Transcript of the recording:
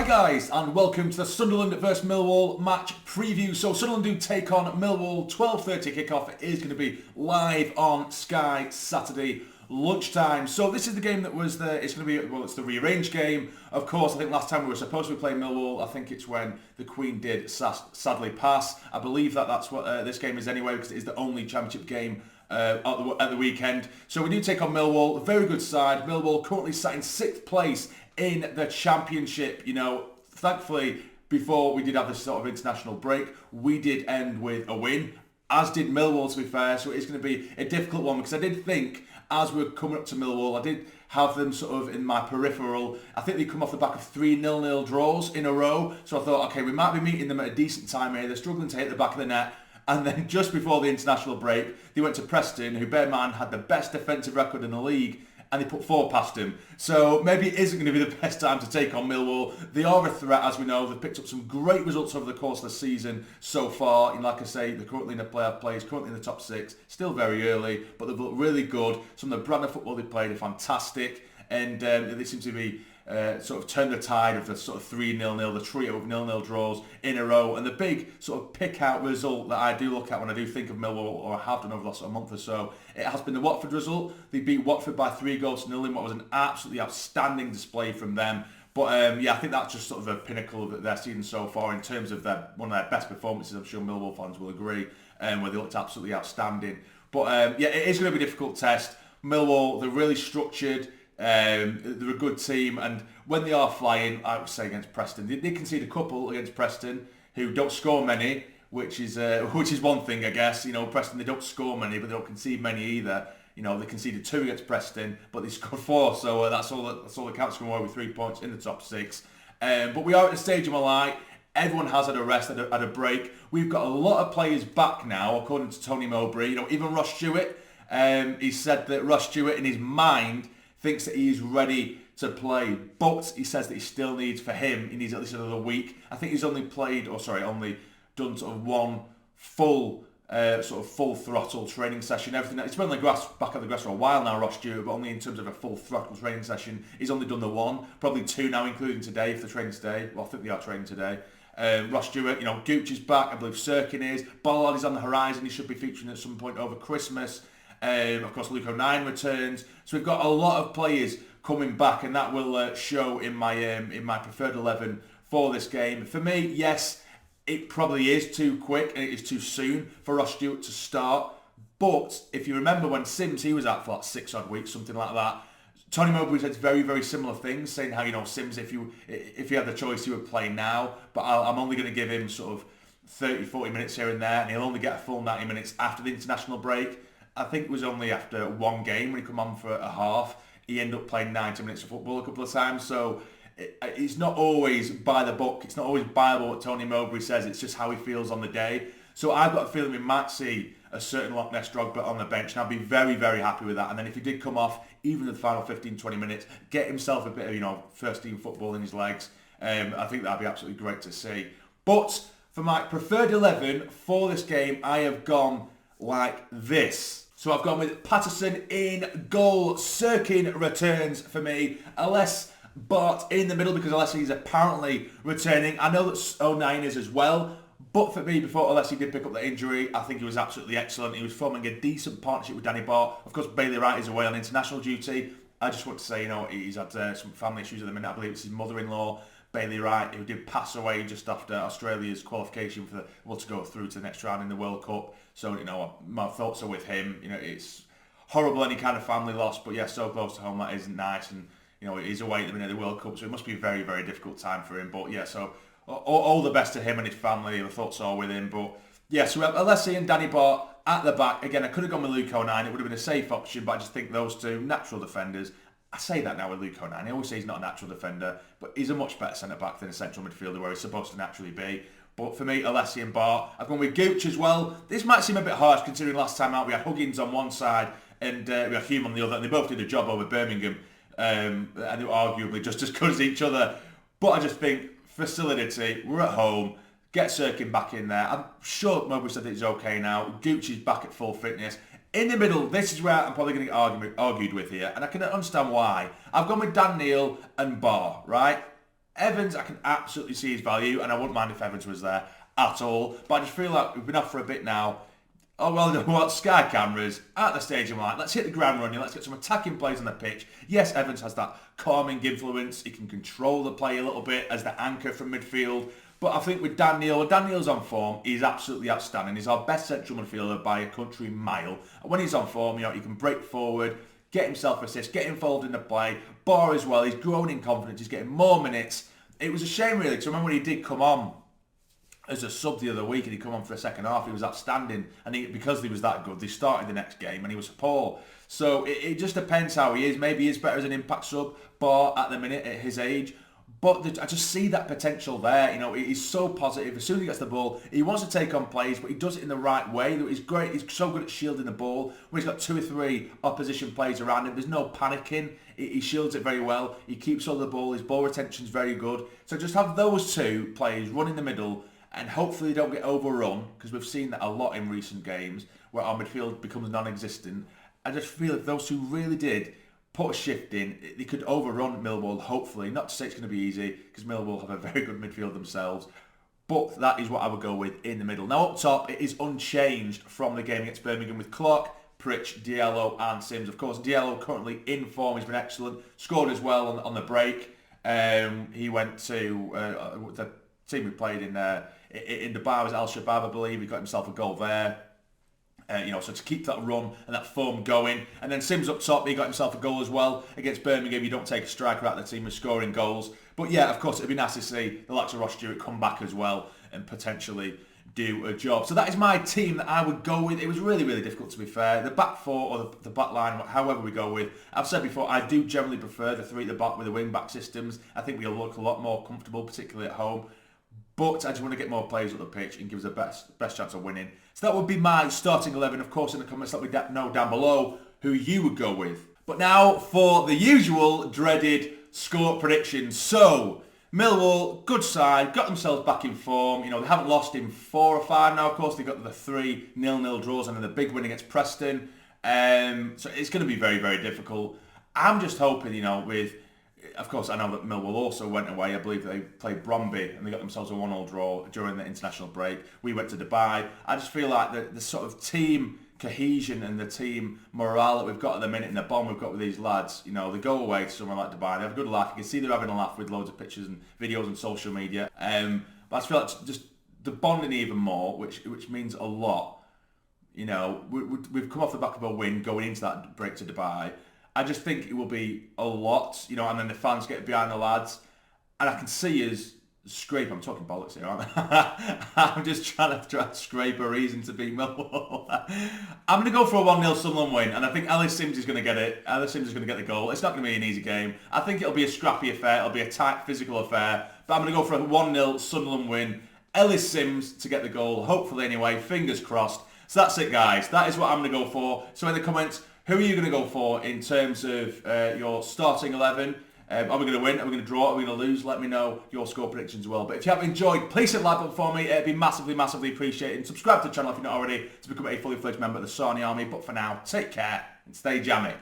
guys, and welcome to the Sunderland vs Millwall match preview. So Sunderland do take on Millwall, 12:30 kickoff. It is going to be live on Sky Saturday lunchtime. So this is the game that was it's the rearranged game. Of course, I think last time we were supposed to be playing Millwall, I think it's when the Queen did sadly pass. I believe that's what this game is anyway, because it is the only championship game at the weekend. So we do take on Millwall, a very good side. Millwall currently sat in 6th place in the championship. You know, thankfully, before we did have this sort of international break, we did end with a win, as did Millwall, to be fair. So it's going to be a difficult one, because I did think, as we were coming up to Millwall, I did have them sort of in my peripheral. I think they come off the back of 3 0-0 draws in a row. So I thought, okay, we might be meeting them at a decent time here. They're struggling to hit the back of the net. And then just before the international break, they went to Preston, who, bear in mind, had the best defensive record in the league, and they put 4 past him. So maybe it isn't going to be the best time to take on Millwall. They are a threat, as we know. They've picked up some great results over the course of the season so far. And like I say, they're currently in the playoff place, currently in the top 6. Still very early, but they've looked really good. Some of the brand of football they played are fantastic. And they seem to be sort of turned the tide of the sort of 3-0, the trio of 0-0 draws in a row. And the big sort of pick-out result that I do look at when I do think of Millwall, or I have done over the last sort of month or so, it has been the Watford result. They beat Watford by 3-0 in what was an absolutely outstanding display from them. But yeah, I think that's just sort of a pinnacle of their season so far in terms of one of their best performances. I'm sure Millwall fans will agree, where they looked absolutely outstanding. But yeah, it is going to be a difficult test. Millwall, they're really structured. They're a good team, and when they are flying, I would say against Preston, they concede a couple against Preston, who don't score many, which is one thing, I guess. You know, Preston, they don't score many, but they don't concede many either. You know, they conceded 2 against Preston, but they scored 4, so that's all that counts, coming away with 3 points in the top 6. But we are at the stage of my life. Everyone has had a rest, had a break. We've got a lot of players back now, according to Tony Mowbray. You know, even Ross Stewart. He said that Ross Stewart, in his mind, thinks that he is ready to play, but he says that he still needs, for him, he needs at least another week. I think he's only done sort of one full throttle training session. Everything, he's been on the grass, back on the grass for a while now, Ross Stewart, but only in terms of a full throttle training session. He's only done the one, probably 2 now, including today, if they're training today. Well, I think they are training today. Ross Stewart, you know, Gooch is back, I believe Sirkin is. Bollard is on the horizon, he should be featuring at some point over Christmas. Of course, Luke O'Nien returns. So we've got a lot of players coming back, and that will show in my preferred 11 for this game. For me, yes, it probably is too quick and it is too soon for Ross Stewart to start. But if you remember when Sims, he was out for like 6 odd weeks, something like that. Tony Mowbray said very, very similar things, saying how, you know, Sims, if he had the choice, he would play now. But I'm only going to give him sort of 30, 40 minutes here and there, and he'll only get a full 90 minutes after the international break. I think it was only after one game when he come on for a half, he ended up playing 90 minutes of football a couple of times. So it's not always by the book. It's not always by what Tony Mowbray says. It's just how he feels on the day. So I've got a feeling we might see a certain Loch Ness Drogba on the bench, and I'll be very, very happy with that. And then if he did come off, even in the final 15, 20 minutes, get himself a bit of, you know, first team football in his legs, I think that'd be absolutely great to see. But for my preferred 11 for this game, I have gone like this. So I've gone with Patterson in goal. Sirkin returns for me. Aless Bart in the middle, because Alessi is apparently returning. I know that O'Nien is as well. But for me, before Alessi did pick up the injury, I think he was absolutely excellent. He was forming a decent partnership with Danny Bart. Of course, Bailey Wright is away on international duty. I just want to say, you know, he's had some family issues at the minute. I believe it's his mother-in-law, Bailey Wright, who did pass away just after Australia's qualification to go through to the next round in the World Cup. So, you know, my thoughts are with him. You know, it's horrible, any kind of family loss, but yeah, so close to home, that isn't nice. And, you know, he's away at the minute of the World Cup, so it must be a very, very difficult time for him. But yeah, so all the best to him and his family. My thoughts are with him. But yeah, so we have Alessi and Danny Bart at the back. Again, I could have gone with Luke O'Nien. It would have been a safe option, but I just think those two natural defenders. I say that now with Luke O'Nien. I always say he's not a natural defender, but he's a much better centre-back than a central midfielder where he's supposed to naturally be. But for me, Alessi and Bart. I've gone with Gooch as well. This might seem a bit harsh considering last time out we had Huggins on one side and we had Hume on the other, and they both did a job over Birmingham, and they were arguably just as good as each other. But I just think, for solidity, we're at home, get Sirkin back in there. I'm sure Mowbray said that he's okay now. Gooch is back at full fitness. In the middle, this is where I'm probably going to get argued with here, and I can understand why. I've gone with Dan Neil and Barr, right? Evans, I can absolutely see his value, and I wouldn't mind if Evans was there at all. But I just feel like we've been off for a bit now. Oh, well, you know what? Sky cameras at the stadium, like, let's hit the ground running. Let's get some attacking plays on the pitch. Yes, Evans has that calming influence. He can control the play a little bit as the anchor from midfield. But I think with Daniel's on form, he's absolutely outstanding. He's our best central midfielder by a country mile. And when he's on form, you know, he can break forward, get himself assists, get involved in the play, bar as well. He's growing in confidence. He's getting more minutes. It was a shame, really, because I remember when he did come on as a sub the other week and he come on for a second half, he was outstanding. And because he was that good, they started the next game and he was poor. So it just depends how he is. Maybe he's better as an impact sub, bar at the minute at his age. But I just see that potential there. You know, he's so positive. As soon as he gets the ball, he wants to take on plays, but he does it in the right way. He's great. He's so good at shielding the ball. When he's got 2 or 3 opposition players around him, there's no panicking. He shields it very well. He keeps hold of the ball. His ball retention's very good. So just have those 2 players run in the middle, and hopefully they don't get overrun, because we've seen that a lot in recent games where our midfield becomes non-existent. I just feel if those 2 really did put a shift in, they could overrun Millwall, hopefully. Not to say it's going to be easy, because Millwall have a very good midfield themselves. But that is what I would go with in the middle. Now up top, it is unchanged from the game against Birmingham with Clark, Pritch, Diallo and Sims. Of course, Diallo currently in form. He's been excellent. Scored as well on the break. He went to the team we played in Dubai was Al Shabab, I believe. He got himself a goal there. So to keep that run and that form going. And then Sims up top, he got himself a goal as well. Against Birmingham, you don't take a striker out of the team with scoring goals. But yeah, of course, it'd be nice to see the likes of Ross Stewart come back as well and potentially do a job. So that is my team that I would go with. It was really, really difficult, to be fair. The back 4 or the back line, however we go with. I've said before, I do generally prefer the 3 at the back with the wing-back systems. I think we'll look a lot more comfortable, particularly at home. But I just want to get more players on the pitch and give us the best chance of winning. So that would be my starting 11. Of course, in the comments, let me know down below who you would go with. But now for the usual dreaded score predictions. So, Millwall, good side, got themselves back in form. You know, they haven't lost in 4 or 5 now. Of course, they got the 3 0-0 draws and then the big win against Preston. So it's going to be very, very difficult. I'm just hoping, you know, of course, I know that Millwall also went away. I believe they played Bromby and they got themselves a 1-1 draw during the international break. We went to Dubai. I just feel like the sort of team cohesion and the team morale that we've got at the minute and the bond we've got with these lads, you know, they go away to somewhere like Dubai, they have a good laugh. You can see they're having a laugh with loads of pictures and videos on social media. But I just feel like just the bonding even more, which means a lot. You know, we've come off the back of a win going into that break to Dubai. I just think it will be a lot, you know, and then the fans get behind the lads. And I can see us scrape, I'm talking bollocks here, aren't I? I'm just trying to scrape a reason to beat Millwall. I'm going to go for a 1-0 Sunderland win, and I think Ellis Sims is going to get it. Ellis Sims is going to get the goal. It's not going to be an easy game. I think it'll be a scrappy affair. It'll be a tight physical affair. But I'm going to go for a 1-0 Sunderland win. Ellis Sims to get the goal, hopefully anyway, fingers crossed. So that's it, guys. That is what I'm going to go for. So in the comments, who are you going to go for in terms of your starting 11? Are we going to win? Are we going to draw? Are we going to lose? Let me know your score predictions as well. But if you have enjoyed, please hit the like button for me. It'd be massively, massively appreciated. And subscribe to the channel if you're not already to become a fully fledged member of the Sarny Army. But for now, take care and stay jammy.